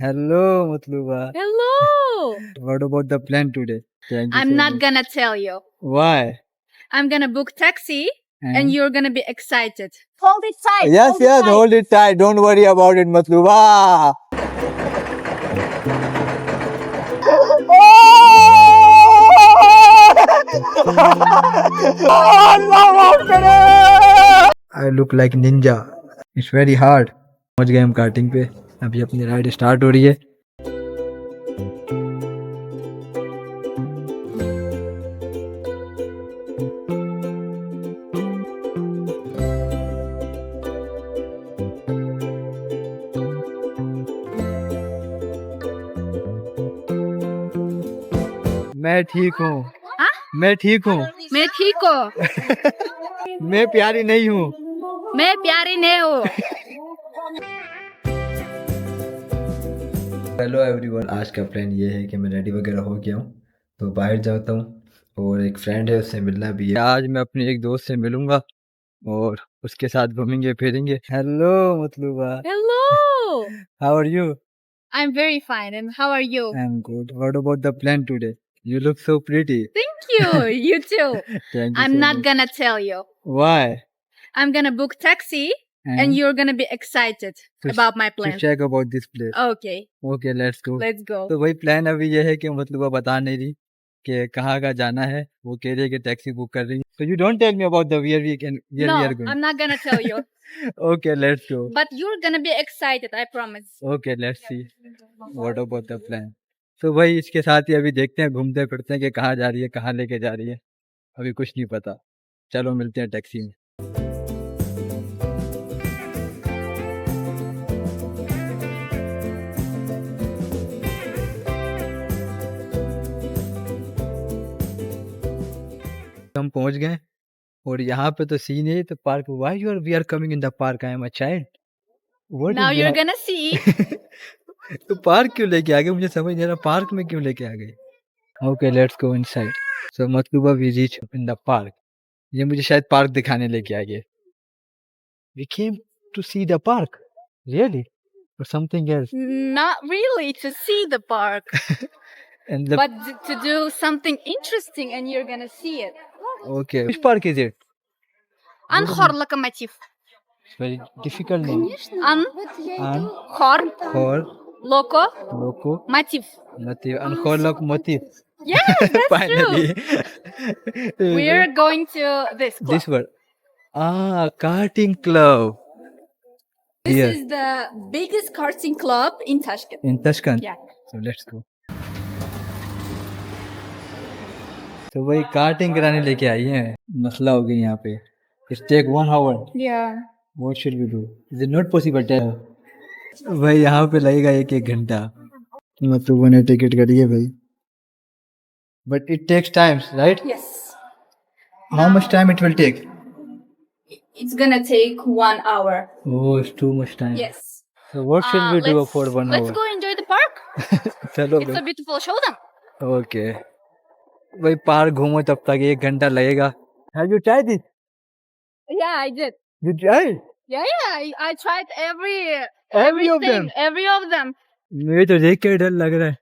Hello, Matluba. Hello! What about the plan today? Thank you I'm so not much. gonna tell you. Why? I'm gonna book taxi and you're gonna be excited. Hold it tight. Yes, yes, hold it tight. Don't worry about it, Matluba. I look like ninja. It's very hard. पहुंच गए हम karting पे. अभी अपनी ride start हो रही है. मैं ठीक हूँ. हाँ? मैं ठीक हूँ. मैं ठीक हूँ. मैं प्यारी नहीं हूँ. मैं प्यारी नहीं हूँ. हेलो एवरीवन, आज का प्लान ये है कि मैं रेडी वगैरह हो गया हूँ तो बाहर जाता हूँ और एक फ्रेंड है उससे मिलना भी है. आज मैं अपने एक दोस्त से मिलूंगा और उसके साथ घूमेंगे फिरेंगे. Hello Matluba. Hello! How are you? I'm very fine. And how are you? I am good. What about the plan today? You look so pretty. Thank you. You too. Thank you. I'm not gonna tell you. Why? I'm gonna book taxi and you're gonna be excited about my to plan. check about this place. Okay, Okay, let's go. let's go. तो वही plan अभी ये है कि मतलब वो बता नहीं रही कि कहाँ का जाना है. वो कह रही है कि टैक्सी बुक कर रही है. So you don't tell me about the where we No, are going. I'm not gonna tell you. Okay, let's go. But you're gonna be excited, I promise. Okay, let's see. What about the plan? तो वही इसके साथ ही अभी देखते हैं, घूमते फिरते हैं कि कहाँ जा रही है, कहाँ लेके जा रही है. अभी कुछ नहीं पता. चलो मिलते हैं टैक्सी में. हम पहुंच गए और यहाँ पे तो सीन है तो park. Why you are we are coming in the park? I am a child. What Now you're gonna see. तो पार्क क्यों लेके आ गए? मुझे समझ नहीं आ रहा पार्क में क्यों लेके आ गए. Okay, let's go inside. So Matluba we reach in the park. ये मुझे शायद पार्क दिखाने लेके आ गए. We came to see the park really और something else. Not really to see the park, and the but to do something interesting and you're gonna see it. Okay, which park is it? Анхор локомотив. Very difficult name. Анхор Ankhor Loco Loco Motiv. Motiv. Ankhor Locomotive. Yes, that's Finally. true. We're going to this club. This word. Ah, karting club. This Here. is the biggest karting club in Tashkent. In Tashkent. Yeah. So let's go. तो वही karting कराने लेके आई हैं. मसला हो गया यहाँ पे. It take 1 hour. Yeah. What should we do? Is it not possible? Tell. भाई यहाँ पे लगेगा 1 घंटा. मतलब मैंने टिकट करी है भाई. But it takes time, right? Yes. How much time it will take? It's gonna take 1 hour. Oh, it's too much time. Yes. So what should we do for 1 hour? Let's go enjoy the park. चलो It's a beautiful. Show them. Okay. भाई park घूमो तब तक 1 घंटा लगेगा. Have you tried it? Yeah, I did. You tried? Yeah. I tried Every of everything, them? every of them. मुझे तो देख के डर लग रहा है.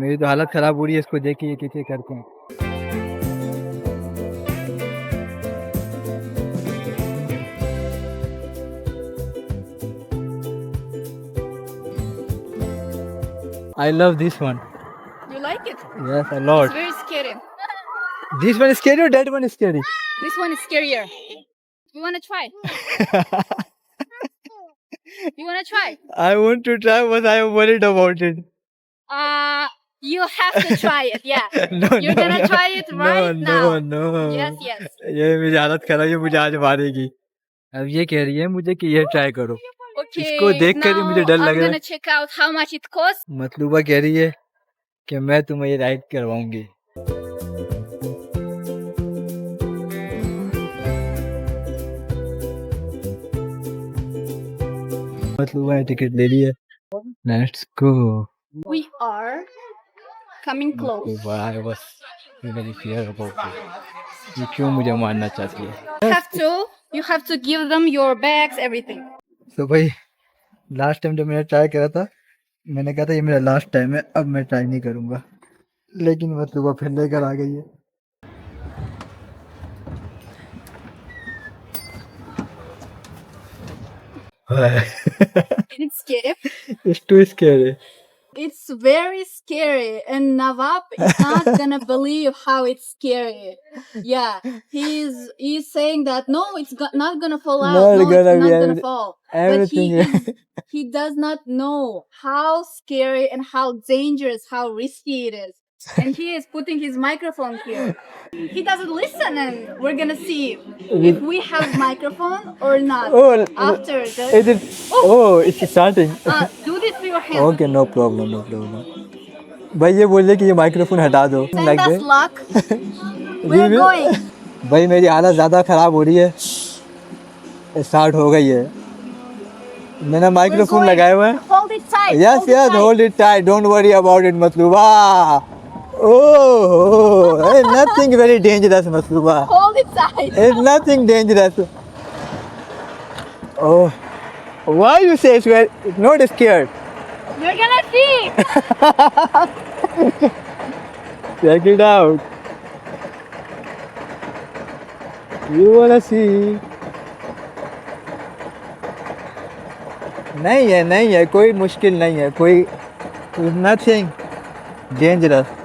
मेरी तो हालत खराब हो रही है इसको देख के ये कैसे करते हैं. I love this one. You like it? Yes, a lot. It's very scary. This one is scary or that one is scary? This one is scarier. You wanna try? You wanna try? I want to try but I am worried about it. You have to try it. Yeah. No, You're gonna try it right now. No. Yes, yes. ये मेरी हालत खराब है, मुझे आज मारेगी. अब ये कह रही है मुझे कि ये ट्राई करो. Okay. इसको देख कर ही now मुझे डर लग I'm रहा है. gonna check out how much it costs. मतलूबा कह रही है कि मैं तुम्हें ये राइड करवाऊंगी. मतलूबा ने टिकट ले ली है. Let's go. We are coming close. I was really fear about it. ये क्यों मुझे मारना चाहती है? You have to give them your bags, everything. तो भाई लास्ट टाइम जब मैंने ट्राई करा था मैंने कहा था ये मेरा लास्ट टाइम है, अब मैं ट्राई नहीं करूँगा, लेकिन मतलब वो फिर लेकर आ गई है। It's scary. It's too scary. It's very scary, and Nawab is not gonna believe how it's scary. Yeah, he's saying that no, not gonna fall out. Not No, gonna it's be not gonna fall. But everything. he does not know how scary and how dangerous, how risky it is. And he is putting his microphone here. He doesn't listen, and we're gonna see if we have microphone or not Oh, after is the. it? Oh, it's starting. Do this with your hands. Okay, no problem, no problem. भाई ये बोल रहे कि ये microphone हटा दो। Send Like us that. luck. We We're will- going. भाई मेरी हालत ज़्यादा ख़राब हो रही है, स्टार्ट हो गई है। मैंने We're माइक्रोफोन going. लगाया हुआ है। Hold it tight. Yes, hold it yes, tight. hold it tight. Don't worry about it, Matluba. Oh, hey, nothing very dangerous, Matluba. Hold it tight. It's nothing dangerous. Oh, why you say it's not scared? You're gonna see. Check it out. You wanna see? नहीं है, कोई मुश्किल नहीं है, कोई nothing dangerous.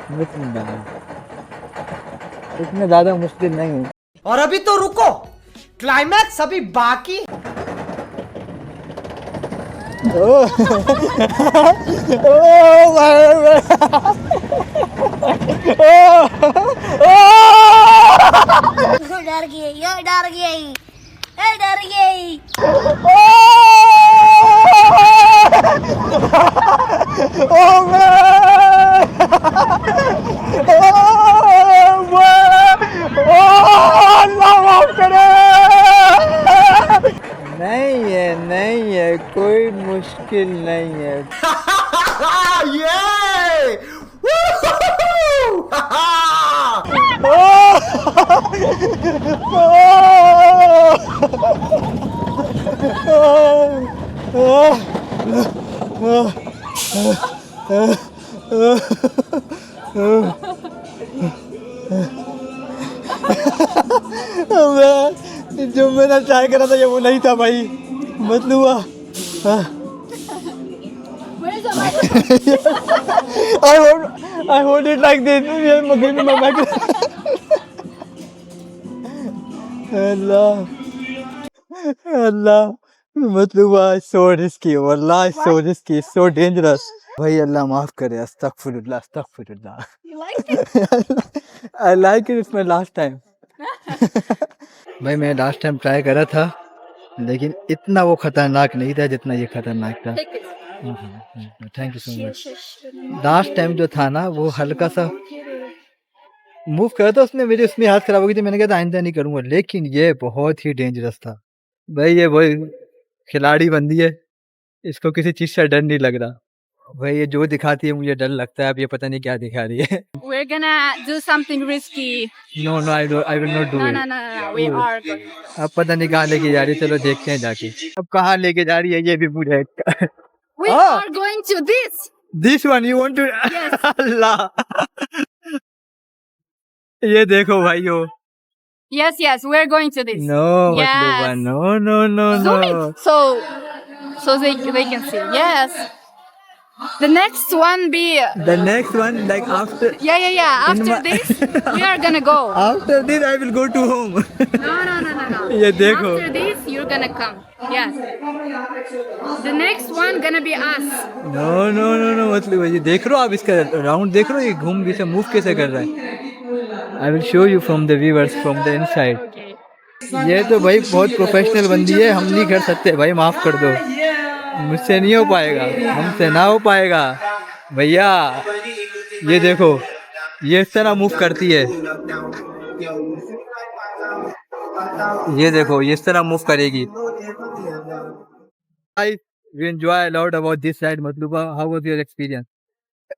इसमें ज़्यादा मुश्किल नहीं है। और अभी तो रुको, क्लाइमैक्स अभी बाकी। Oh, डर गई, ये डर गई, ये डर गई। नहीं है, कोई मुश्किल नहीं है। ये जो मैंने ट्राई करा था ये वो नहीं था भाई, मतलब Where's the microphone? I hold it like this. Give me my microphone. अल्लाह मतलब so risky, वल्लाह so risky, so dangerous. भाई अल्लाह माफ करे, अस्तगफिरुल्लाह। You like it? I like it, it's my last time. भाई मैं लास्ट टाइम ट्राई करा था, लेकिन इतना वो खतरनाक नहीं था जितना ये खतरनाक था। Take it. Thank you so much. Last time जो था ना वो हल्का सा मूव करा था उसने, मेरी उसमें हाथ खराब हो गई थी, मैंने कहा था आइंदा नहीं करूँगा, लेकिन ये बहुत ही डेंजरस था भाई। ये वही खिलाड़ी बंदी है, इसको किसी चीज़ से डर नहीं लग रहा भाई। ये जो दिखाती है मुझे डर लगता है, अब ये पता नहीं क्या दिखा रही है। We're gonna do something risky. No, I will not do No, it. no. We are going. अब पता नहीं कहाँ लेके जा रही है, चलो देखते हैं जाके। अब कहाँ लेके जा रही है ये भी मुझे। We Ah! are going to this. This one you want to? Yes. अल्लाह, ये देखो भाइयों। Yes, we're going to this. No, Yes. Matluba, no. Zoom it so they can see. Yes. The next one be. The next one, like after. Yeah. After this, we are gonna go. After this, I will go to home. No. ये देखो। After this, you're gonna come. Yes. The next one gonna be us. No, मतलब ये देख रहे हो आप, इसका round देख रहे हो, ये घूम कैसे मूव कैसे कर रहा है। I will show you from the viewers from the inside. Okay. ये तो भाई बहुत प्रोफेशनल बंदी है, हम नहीं कर सकते भाई, माफ कर दो, मुझसे नहीं हो पाएगा, हमसे ना हो पाएगा भैया। ये देखो, ये इस तरह मूव करती है, ये देखो ये इस तरह मूव करेगी। We enjoy a lot about this ride. Matluba, how was your experience?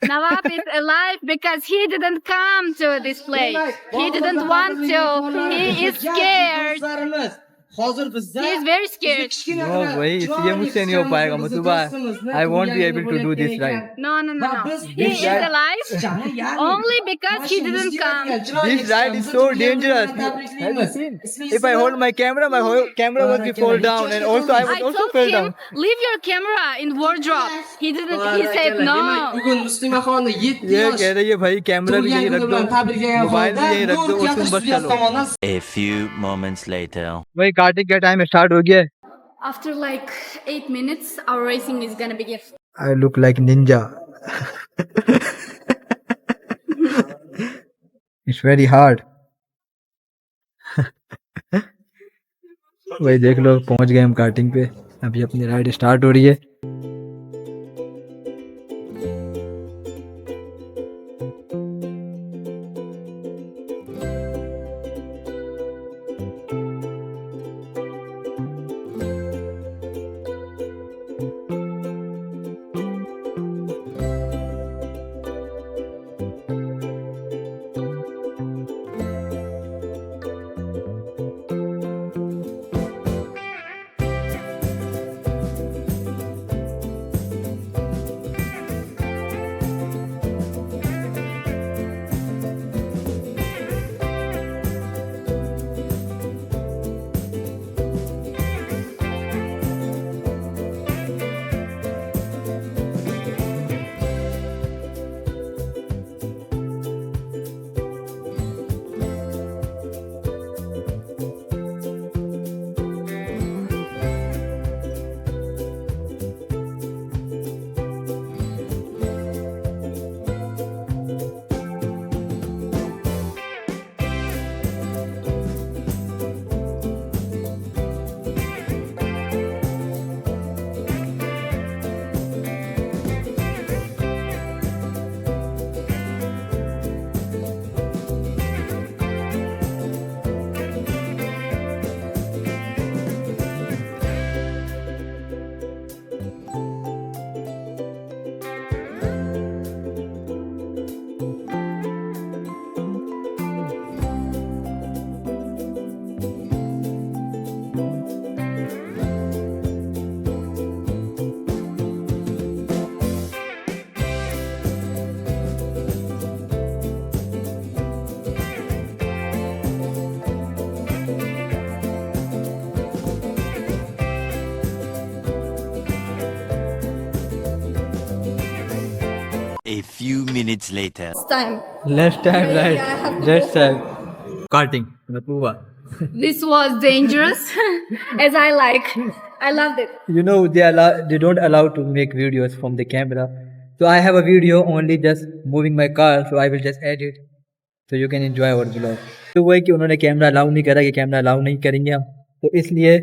Nawab is alive because he didn't come to this place. He didn't want to. He is scared. He is very scared. No भाई इसलिए मुझसे नहीं हो पाएगा मतलूबा I won't be able to do this ride. No. He is alive only because he didn't come. This ride is so dangerous. Have you seen? If I hold my camera camera will be fall down and also I I would also told fall him, down. leave your camera in wardrobe. He didn't. He said no. Bugun Muslima xonni 7 ये yosh कह रही है भाई camera भी यहीं रख दो mobile भी यहीं रख दो और तुम बस चलो tomonidan A few moments later. भाई कार्टिंग का टाइम स्टार्ट हो गया है After like 8 minutes, our racing is gonna begin. I look like ninja. It's very hard. भाई देख लो पहुंच गए हम कार्टिंग पे अभी अपनी राइड स्टार्ट हो रही है A few minutes later. It's time. Last time Yeah, right last time karting Matluba This was dangerous, as I like. I loved it. you know they don't allow to make videos from the camera so I have a video only just moving my car so I will just edit so you can enjoy our vlog तो वही कि उन्होंने camera allow नहीं करा कि camera allow नहीं करेंगे हम तो इसलिए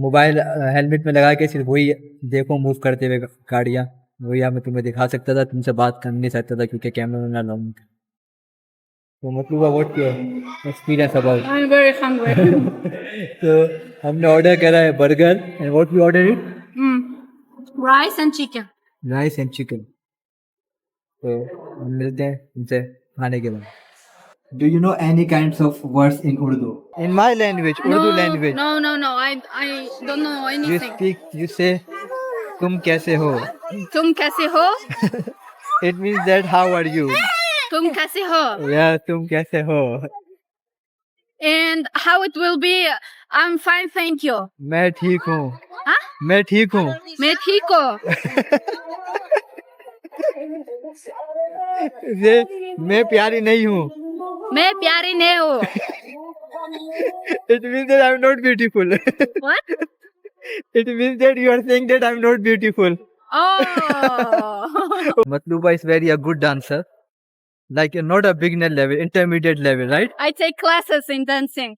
मोबाइल हेलमेट में लगा के सिर्फ वही देखो मूव करते हुए गाड़ियाँ वही मैं तुम्हें दिखा सकता था तुमसे बात कर नहीं सकता था क्योंकि कैमरा में अलाउ नहीं था तो मतलब what your experience about I'm very hungry. तो हमने ऑर्डर करा है burger and what we order it Rice and chicken. Rice and chicken तो हम मिलते हैं उनसे खाने के बाद do you know any kinds of words in Urdu in my language Urdu language No. I don't know you anything. Speak you से तुम कैसे हो तुम कैसे हो? It means that how are you तुम कैसे हो? या तुम कैसे हो And how it will be? I'm fine, thank you. मैं ठीक हूँ हाँ? मैं ठीक हूँ मैं ठीक हूँ. ये मैं प्यारी नहीं हूँ मैं प्यारी नहीं हूँ. It means that I'm not beautiful. What? It means that you are saying that I'm not beautiful. Oh. Matluba is very a good dancer. Like not a beginner level, intermediate level, right? I take classes in dancing.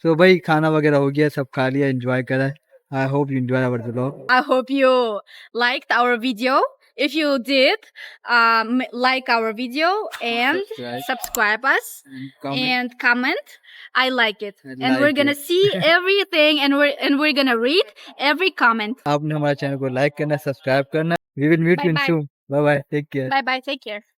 So भाई खाना वगैरह हो गया सब खा लिया enjoy करा I hope you enjoy our vlog. I hope you liked our video. If you did, like our video and Subscribe. subscribe us comment. and comment. I like it, I and we're like gonna it. see everything, and we're gonna read every comment. आपने हमारे channel को like करना, subscribe करना. We will meet you Bye-bye. soon. Bye bye. Take care. Bye bye. Take care.